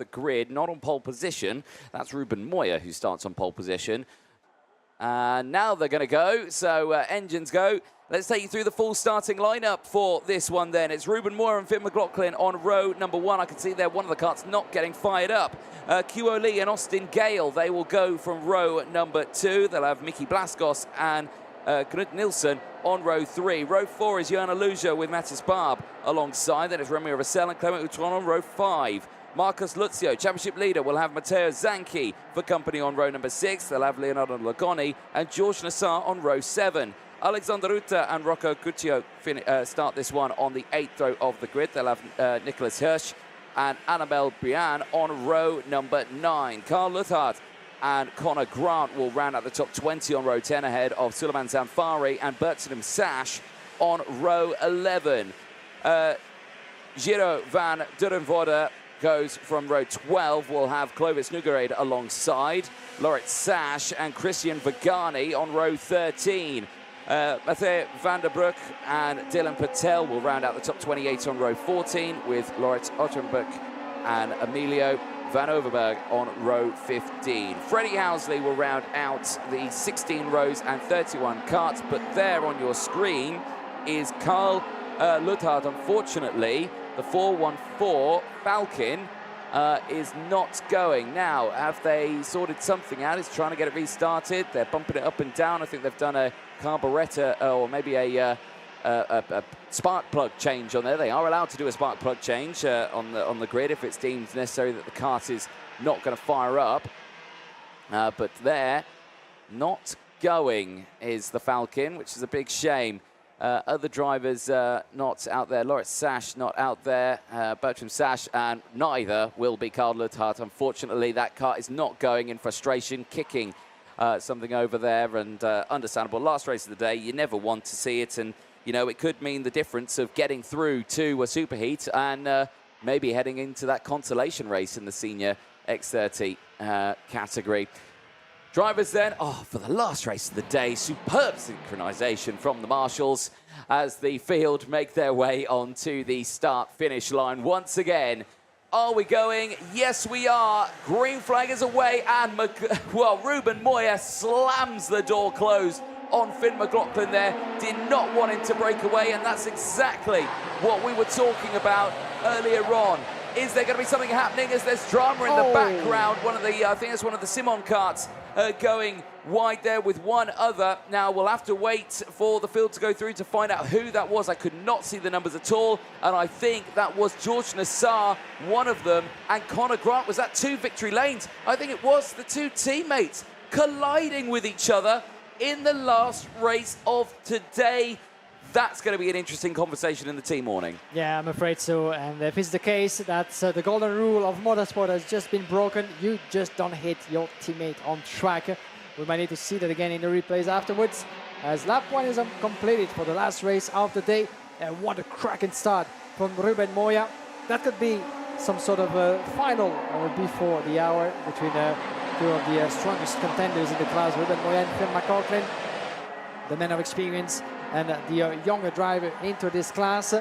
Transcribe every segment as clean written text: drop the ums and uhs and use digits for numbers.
the grid, not on pole position. That's Ruben Moya who starts on pole position. And now they're going to go, so engines go. Let's take you through the full starting lineup for this one then. It's Ruben Moore and Finn McLaughlin on row number 1. I can see there one of the karts not getting fired up. Q Lee and Austin Gale, they will go from row number 2. They'll have Mickey Blaskos and Knut Nilsson on row 3. Row 4 is Johanna Luja with Mattis Barb alongside. Then it's Remy Vassell and Clement Outron on row 5. Marcus Luzio, championship leader, will have Matteo Zanchi for company on row number 6. They'll have Leonardo Lagoni and George Nassar on row 7. Alexander Ruta and Rocco Cuccio start this one on the 8th row of the grid. They'll have Nicholas Hirsch and Annabelle Brian on row number 9. Carl Luthard and Connor Grant will round out the top 20 on row 10 ahead of Suleiman Zamfari and Bertram Sash on row 11. Giro van Durenvoorde goes from row 12. We'll have Clovis Nugarade alongside Lorit Sash and Christian Vagani on row 13. Mathieu van der Broek and Dylan Patel will round out the top 28 on row 14 with Lorit Ottenbeck and Emilio Van Overberg on row 15. Freddie Housley will round out the 16 rows and 31 karts, but there on your screen is Carl Luthard. Unfortunately, the 414 Falcon is not going. Now, have they sorted something out? It's trying to get it restarted. They're bumping it up and down. I think they've done a carburetor or maybe a spark plug change on there. They are allowed to do a spark plug change on the grid if it's deemed necessary that the kart is not going to fire up. But there, not going is the Falcon, which is a big shame. Other drivers not out there. Lorit Sash not out there. Bertram Sash, and neither will be Carl Luthard. Unfortunately, that kart is not going in frustration, kicking something over there, and understandable. Last race of the day, you never want to see it, and you know it could mean the difference of getting through to a superheat and maybe heading into that consolation race in the senior X30 category. Drivers then, for the last race of the day, superb synchronization from the marshals as the field make their way onto the start-finish line once again. Are we going? Yes, we are. Green flag is away, and Ruben Moya slams the door closed on Finn McLaughlin there. Did not want him to break away, and that's exactly what we were talking about earlier on. Is there going to be something happening as there's drama in the background? One of the, I think it's one of the Simon karts going wide there with one other. Now we'll have to wait for the field to go through to find out who that was. I could not see the numbers at all, and I think that was George Nassar, one of them, and Connor Grant. Was that 2 victory lanes? I think it was the 2 teammates colliding with each other in the last race of today. That's going to be an interesting conversation in the team morning. Yeah, I'm afraid so. And if it's the case, that's the golden rule of motorsport has just been broken. You just don't hit your teammate on track. We might need to see that again in the replays afterwards, as lap 1 is completed for the last race of the day. And what a cracking start from Ruben Moya. That could be some sort of final before the hour between 2 of the strongest contenders in the class, Ruben Moya and Finn McLaughlin, the men of experience and the younger driver into this class.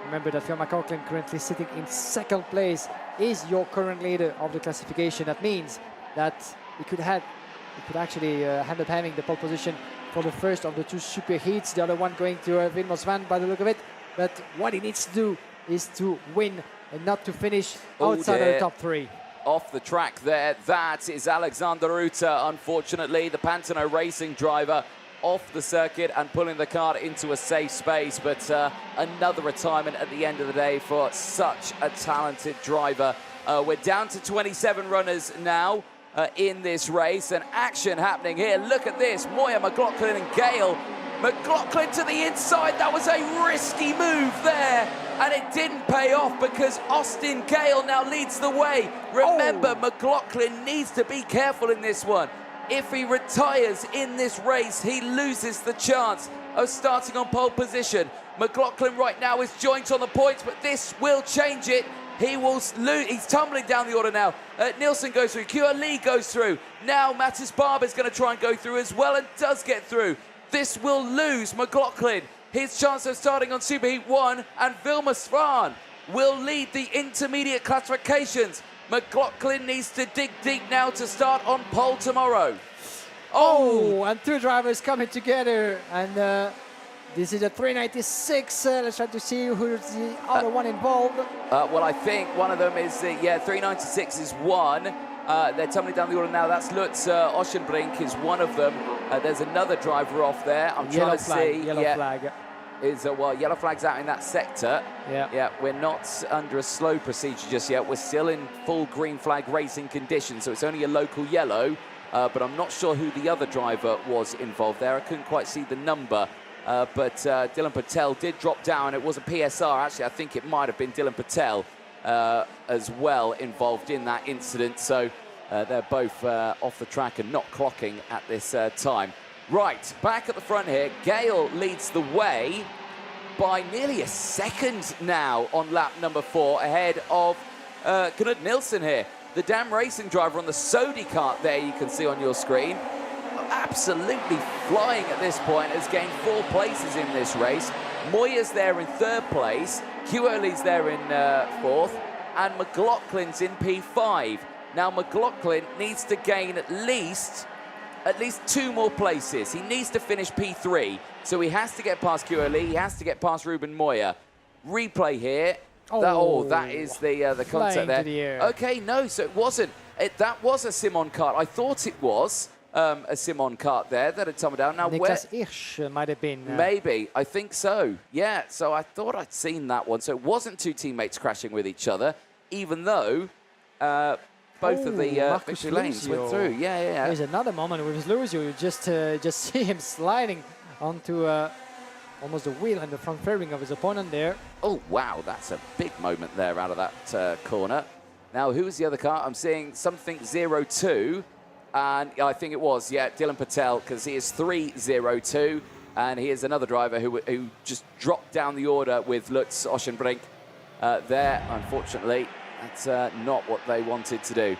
Remember that Phil McLaughlin, currently sitting in 2nd place, is your current leader of the classification. That means that he could actually end up having the pole position for the first of the 2 super heats, the other one going to Vilmos Van by the look of it. But what he needs to do is to win and not to finish outside of the top 3. Off the track there, that is Alexander Ruta, unfortunately, the Pantano Racing driver, off the circuit and pulling the kart into a safe space. But another retirement at the end of the day for such a talented driver. We're down to 27 runners now in this race, and action happening here. Look at this, Moya, McLaughlin and Gale. McLaughlin to the inside. That was a risky move there, and it didn't pay off because Austin Gale now leads the way. Remember, McLaughlin needs to be careful in this one. If he retires in this race, he loses the chance of starting on pole position. McLaughlin right now is joint on the points, but this will change it. He will lose. He's tumbling down the order now. Nielsen goes through. Q Lee goes through. Now Mattis Barber is going to try and go through as well, and does get through. This will lose McLaughlin his chance of starting on Superheat 1, and Vilmos Van will lead the intermediate classifications. McLaughlin needs to dig deep now to start on pole tomorrow. Oh, and two drivers coming together, and this is a 396. Let's try to see who's the other one involved. Well, I think one of them is, 396 is one. They're tumbling down the order now. That's Lutz Oschenbrink is one of them. There's another driver off there. I'm trying to see. Yellow flag. Yellow flag's out in that sector. Yeah, we're not under a slow procedure just yet. We're still in full green flag racing conditions, so it's only a local yellow. But I'm not sure who the other driver was involved there. I couldn't quite see the number. But Dylan Patel did drop down. It was a PSR. Actually, I think it might have been Dylan Patel as well involved in that incident. So they're both off the track and not clocking at this time. Right, back at the front here, Gale leads the way by nearly a second now on lap number 4 ahead of Knud Nielsen here. The damn racing driver on the Sodi kart there you can see on your screen. Absolutely flying at this point, has gained 4 places in this race. Moya's there in 3rd place, Kioli's there in 4th, and McLaughlin's in P5. Now McLaughlin needs to gain at least 2 more places. He needs to finish P3, so he has to get past Kioli, he has to get past Ruben Moya. Replay here. That is the concept there. The air. Okay, no, so it wasn't. That was a Simon kart. I thought it was a Simon kart there that had tumbled down. Now, Niklas Irsch might have been. Maybe, I think so. Yeah, so I thought I'd seen that one. So it wasn't 2 teammates crashing with each other, even though both of the victory lanes went through. Yeah. There's another moment with Lucio. You just see him sliding onto almost the wheel and the front fairing of his opponent there. Oh, wow, that's a big moment there out of that corner. Now, who was the other car? I'm seeing something 02. And I think it was, Dylan Patel, because he is 302. And he is another driver who just dropped down the order with Lutz Oschenbrink there. Unfortunately, that's not what they wanted to do.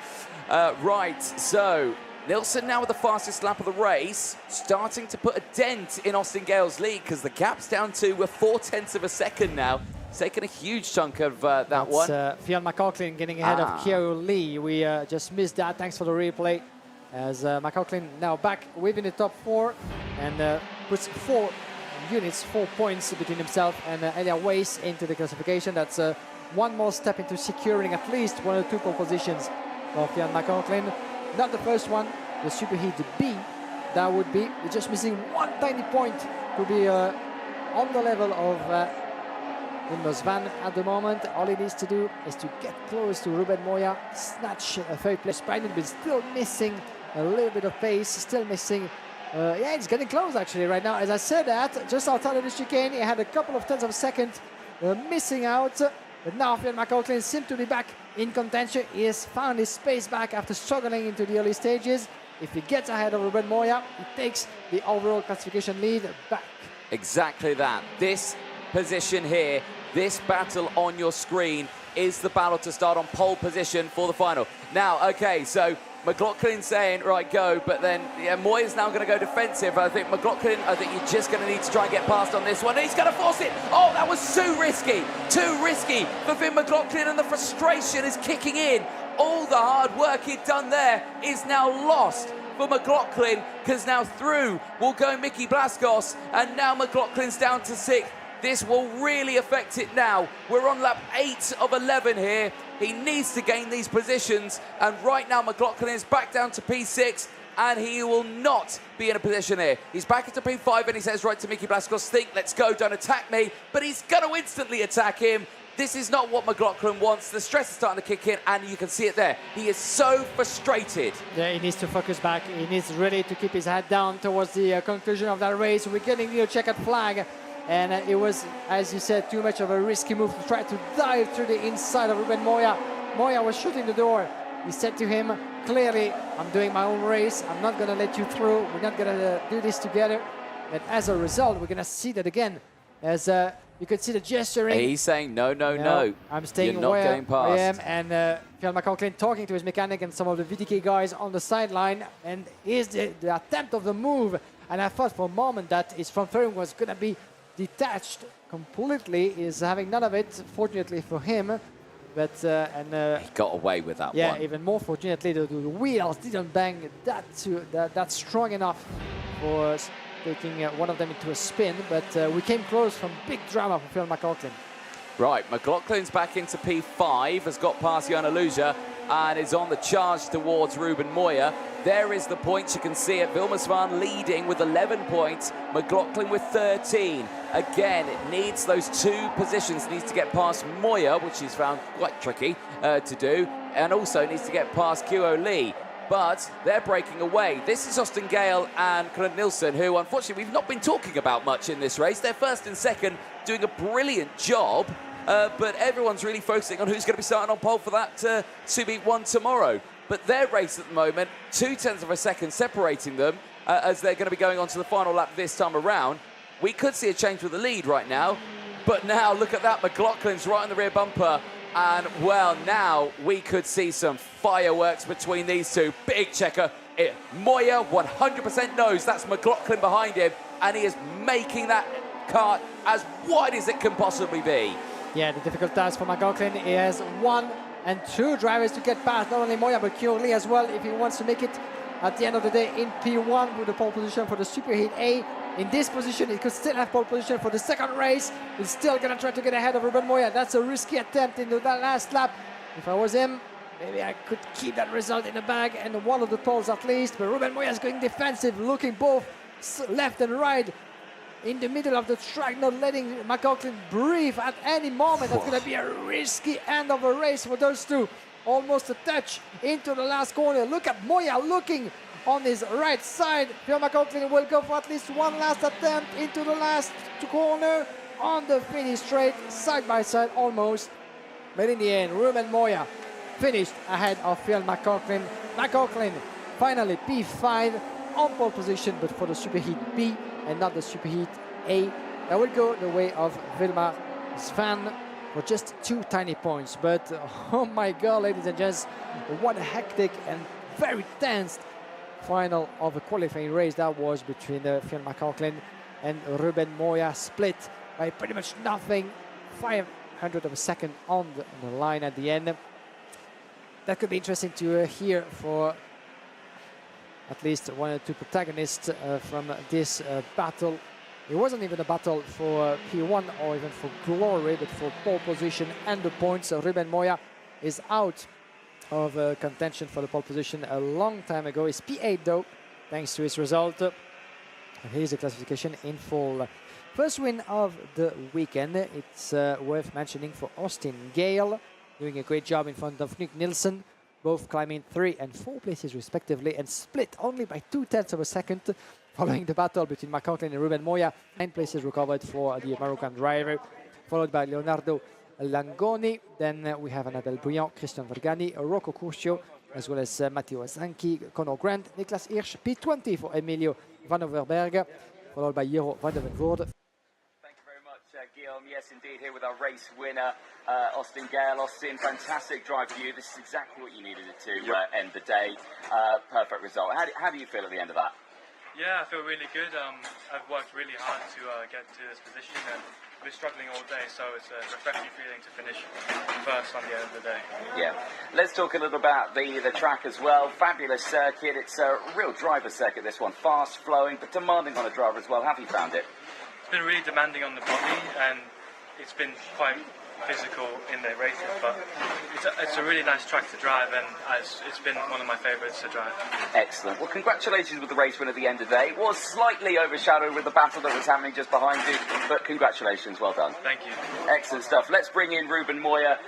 Right, so Nielsen now with the fastest lap of the race, starting to put a dent in Austin Gale's lead because the gap's down to 4/10 of a second now. It's taken a huge chunk of that one. Fionn McLaughlin getting ahead of Kioli. We just missed that. Thanks for the replay. As McLaughlin now back within the top 4 and puts 4 units, 4 points between himself and Elia Weiss into the classification. That's one more step into securing at least 1 or 2 pole positions for Fionn McLaughlin. Not the first one, the Superheat B. That would be just missing 1 tiny point to be on the level of Windows Van at the moment. All he needs to do is to get close to Ruben Moya, snatch a 3rd place Brandon, but still missing a little bit of pace, still missing. It's getting close actually right now. As I said that, just outside of the chicane, he had a couple of tenths of a second missing out. But now Fionn McLaughlin seems to be back in contention. He has found his space back after struggling into the early stages. If he gets ahead of Ruben Moya, he takes the overall classification lead back. Exactly that. This position here, this battle on your screen is the battle to start on pole position for the final. Now, okay, so McLaughlin saying, right, go, but then Moya's now going to go defensive. I think McLaughlin, you're just going to need to try and get past on this one. And he's going to force it. Oh, that was too risky for Finn McLaughlin, and the frustration is kicking in. All the hard work he'd done there is now lost for McLaughlin, because now through will go Mickey Blaskos, and now McLaughlin's down to 6th. This will really affect it now. We're on lap 8 of 11 here. He needs to gain these positions, and right now McLaughlin is back down to P6, and he will not be in a position here. He's back into P5, and he says right to Mickey Blaskos, think, let's go, don't attack me, but he's going to instantly attack him. This is not what McLaughlin wants. The stress is starting to kick in, and you can see it there. He is so frustrated. Yeah, he needs to focus back. He needs really to keep his head down towards the conclusion of that race. We're getting the checkered flag. And it was, as you said, too much of a risky move to try to dive through the inside of Ruben Moya. Moya was shooting the door. He said to him, clearly, I'm doing my own race. I'm not going to let you through. We're not going to do this together. And as a result, we're going to see that again. As you could see the gesturing. He's saying, no. I'm staying You're not where going past. I am. And Fionn McLaughlin talking to his mechanic and some of the VTK guys on the sideline. And here's the attempt of the move. And I thought for a moment that his front fairing was going to be detached completely. Is having none of it, fortunately for him. but He got away with that yeah, one. even more fortunately, the wheels didn't bang that strong enough for taking one of them into a spin, but we came close from big drama for Phil McLaughlin. Right, McLaughlin's back into P5, has got past Jana Luja and is on the charge towards Ruben Moya. There is the points, you can see it. Vilmosvan leading with 11 points, McLaughlin with 13. Again, it needs those two positions, needs to get past Moya, which he's found quite tricky to do, and also needs to get past Kyo Lee. But they're breaking away. This is Austin Gale and Clint Nielsen, who unfortunately we've not been talking about much in this race. They're first and second, doing a brilliant job, but everyone's really focusing on who's going to be starting on pole for that Sub-Heat 1 tomorrow. But their race at the moment, 0.2 of a second separating them as they're going to be going on to the final lap this time around. We could see a change with the lead right now, but now look at that, McLaughlin's right on the rear bumper. And, well, now we could see some fireworks between these two. Big checker. Moya 100% knows that's McLaughlin behind him, and he is making that kart as wide as it can possibly be. Yeah, the difficult task for McLaughlin. He has 1 and 2 drivers to get past, not only Moya, but Kyo Lee as well, if he wants to make it at the end of the day in P1 with the pole position for the Superheat A. In this position, he could still have pole position for the second race. He's still going to try to get ahead of Ruben Moya. That's a risky attempt into that last lap. If I was him, maybe I could keep that result in the bag and one of the poles at least. But Ruben Moya is going defensive, looking both left and right in the middle of the track, not letting McLaughlin breathe at any moment. That's going to be a risky end of a race for those two. Almost a touch into the last corner. Look at Moya looking on his right side. Phil McLaughlin will go for at least one last attempt into the last corner on the finish straight, side by side almost. But in the end, Ruben Moya finished ahead of Phil McLaughlin. McLaughlin finally P5 on pole position, but for the Superheat B and not the Superheat A. That will go the way of Vilma Svan for just 2 tiny points. But oh my God, ladies and gents, what a hectic and very tense final of a qualifying race that was between Phil McLaughlin and Ruben Moya, split by pretty much nothing, 500 of a second on the line at the end. That could be interesting to hear for at least 1 or 2 protagonists from this battle. It wasn't even a battle for P1 or even for glory, but for pole position and the points. Ruben Moya is out of contention for the pole position a long time ago. He's P8 though, thanks to his result. And here's the classification in full. First win of the weekend. It's worth mentioning for Austin Gale, doing a great job in front of Nick Nielsen, both climbing 3 and 4 places respectively, and split only by 0.2 of a second following the battle between McLaughlin and Ruben Moya. 9 places recovered for the Moroccan driver, followed by Leonardo Langoni. Then we have Annabelle Bouillon, Christian Vergani, Rocco Curcio, as well as Matteo Zanchi, Conor Grant, Niklas Hirsch, P20 for Emilio Van Overberg, followed by Jero van der Voorde. Thank you very much, Guillaume. Yes, indeed, here with our race winner, Austin Gale. Austin, fantastic drive for you. This is exactly what you needed it to end the day. Perfect result. How do you feel at the end of that? Yeah, I feel really good. I've worked really hard to get to this position, and we're struggling all day, so it's a refreshing feeling to finish first on the end of the day. Yeah. Let's talk a little about the track as well. Fabulous circuit. It's a real driver circuit, this one. Fast flowing, but demanding on a driver as well. How have you found it? It's been really demanding on the body, and it's been quite physical in the races, but it's a really nice track to drive, and it's been one of my favourites to drive. Excellent. Well, congratulations with the race win at the end of the day. It was slightly overshadowed with the battle that was happening just behind you, but congratulations, well done. Thank you. Excellent stuff. Let's bring in Ruben Moya.